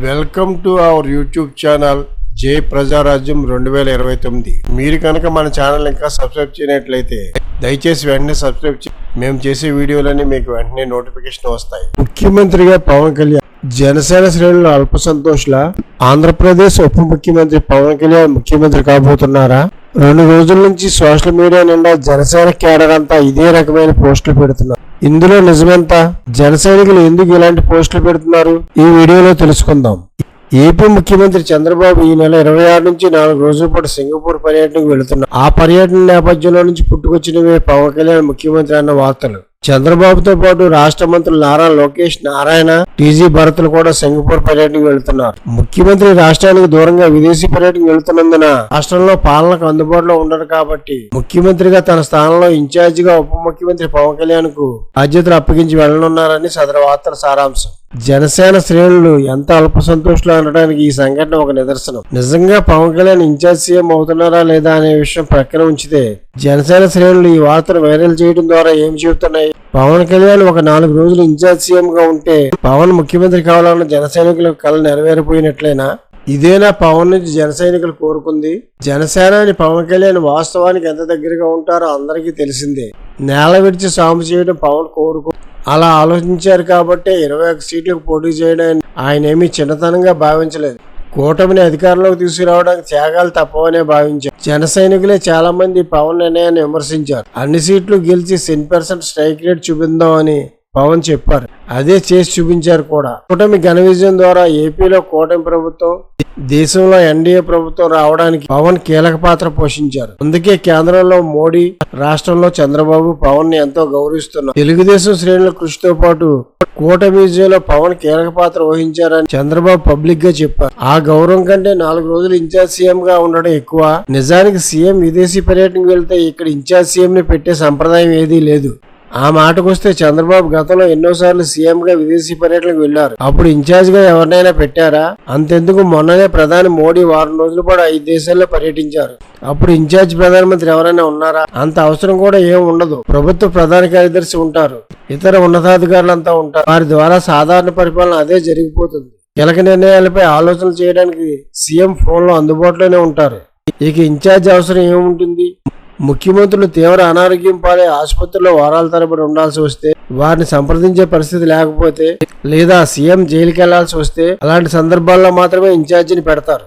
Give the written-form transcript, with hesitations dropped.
Welcome to our YouTube channel జై ప్రజారాజ్యం 2029. మీరు కనుక మన ఛానల్ ఇంకా సబ్స్క్రైబ్ చేయనట్లయితే దయచేసి వెంటనే సబ్స్క్రైబ్ మేము చేసే వీడియోలన్నీ మీకు వెంటనే నోటిఫికేషన్ వస్తాయి. ముఖ్యమంత్రిగా పవన్ కళ్యాణ్, జనసేన శ్రేణులు అల్ప సంతోష్ల ఆంధ్రప్రదేశ్ ఉప ముఖ్యమంత్రి పవన్ కళ్యాణ్ ముఖ్యమంత్రి కాబోతున్నారా? 2 రోజుల నుంచి సోషల్ మీడియా నిండా జనసేన కేడర్ అంతా ఇదే రకమైన పోస్టులు పెడుతున్నారు. ఇందులో నిజమెంత? జన సైనికులు ఎందుకు ఇలాంటి పోస్టులు పెడుతున్నారు? ఈ వీడియోలో తెలుసుకుందాం. ఏపీ ముఖ్యమంత్రి చంద్రబాబు ఈ నెల 26 నుంచి 4 రోజుల పాటు సింగపూర్ పర్యటనకు వెళుతున్నారు. ఆ పర్యటన నేపథ్యంలో నుంచి పుట్టుకొచ్చినవే పవన్ కళ్యాణ్ ముఖ్యమంత్రి అన్న వార్తలు. చంద్రబాబుతో పాటు రాష్ట్ర మంత్రులు నారా లోకేష్, నారాయణ, టీజీ భరత్లు కూడా సింగపూర్ పర్యటనకు వెళుతున్నారు. ముఖ్యమంత్రి రాష్ట్రానికి దూరంగా విదేశీ పర్యటనకు వెళుతున్నందున రాష్ట్రంలో పాలనకు అందుబాటులో ఉండరు కాబట్టి ముఖ్యమంత్రిగా తన స్థానంలో ఇన్ఛార్జిగా ఉప ముఖ్యమంత్రి పవన్ కళ్యాణ్ కు బాధ్యతలు అప్పగించి వెళ్లనున్నారని సదరు వార్తల సారాంశం. జనసేన శ్రేణులు ఎంత అల్ప సంతోషులు అనడానికి ఈ సంఘటన ఒక నిదర్శనం. నిజంగా పవన్ కళ్యాణ్ ఇన్ఛార్జ్ సీఎం అవుతున్నారా లేదా అనే విషయం ప్రక్కన ఉంచితే జనసేన శ్రేణులు ఈ వార్తను వైరల్ చేయడం ద్వారా ఏం చెబుతున్నాయి? పవన్ కళ్యాణ్ ఒక 4 రోజులు ఇన్ఛార్జ్ సీఎం గా ఉంటే పవన్ ముఖ్యమంత్రి కావాలన్న జన సైనికుల కళ నెరవేరిపోయినట్లేనా? ఇదేనా పవన్ నుంచి జన సైనికులు కోరుకుంది? జనసేనాని పవన్ కళ్యాణ్ వాస్తవానికి ఎంత దగ్గరగా ఉంటారో అందరికీ తెలిసిందే. నేల విడిచి సాము చేయడం పవన్ కోరుకు అలా ఆలోచించారు కాబట్టే 21 సీట్లకు పోటీ చేయడానికి ఆయన ఏమీ చిన్నతనంగా భావించలేదు. కూటమిని అధికారంలోకి తీసుకురావడానికి త్యాగాలు తప్పవనే భావించారు. జన సైనికులే చాలా మంది పవన్ నిర్ణయాన్ని విమర్శించారు. అన్ని సీట్లు గెలిచి 10% స్ట్రైక్ రేట్ చూపిందాం అని పవన్ చెప్పారు. అదే చేసి చూపించారు కూడా. కూటమి ఘన విజయం ద్వారా ఏపీలో కూటమి ప్రభుత్వం, దేశంలో ఎన్డీఏ ప్రభుత్వం రావడానికి పవన్ కీలక పాత్ర పోషించారు. అందుకే కేంద్రంలో మోడీ, రాష్ట్రంలో చంద్రబాబు పవన్ ని ఎంతో గౌరవిస్తున్నారు. తెలుగుదేశం శ్రేణుల కృషితో పాటు కూటమి విజయంలో పవన్ కీలక పాత్ర వహించారని చంద్రబాబు పబ్లిక్ గా చెప్పారు. ఆ గౌరవం కంటే 4 రోజులు ఇన్ఛార్జ్ సీఎం గా ఉండడం ఎక్కువ. నిజానికి సీఎం విదేశీ పర్యటనకు వెళ్తే ఇక్కడ ఇన్ఛార్జ్ సీఎం ని పెట్టే సంప్రదాయం ఏదీ లేదు. ఆ మాటకొస్తే చంద్రబాబు గతంలో ఎన్నోసార్లు సీఎం గా విదేశీ పర్యటనకు వెళ్లారు. అప్పుడు ఇన్ఛార్జ్ గా ఎవరినైనా పెట్టారా? అంతెందుకు, మొన్ననే ప్రధాని మోడీ 1 వారం రోజుల పాటు 5 దేశాల్లో పర్యటించారు. అప్పుడు ఇన్ఛార్జ్ ప్రధానమంత్రి ఎవరైనా ఉన్నారా? అంత అవసరం కూడా ఏం ఉండదు. ప్రభుత్వ ప్రధాన కార్యదర్శి ఉంటారు, ఇతర ఉన్నతాధికారులంతా ఉంటారు. వారి ద్వారా సాధారణ పరిపాలన అదే జరిగిపోతుంది. కీలక నిర్ణయాలపై ఆలోచనలు చేయడానికి సీఎం ఫోన్లో అందుబాటులోనే ఉంటారు. ఇక ఇన్ఛార్జ్ అవసరం ఏముంటుంది? ముఖ్యమంత్రులు తీవ్ర అనారోగ్యం పాలై ఆసుపత్రిలో వారాల తరబడి ఉండాల్సి వస్తే, వారిని సంప్రదించే పరిస్థితి లేకపోతే, లేదా సీఎం జైలుకి వెళ్లాల్సి వస్తే అలాంటి సందర్భాల్లో మాత్రమే ఇన్ఛార్జిని పెడతారు.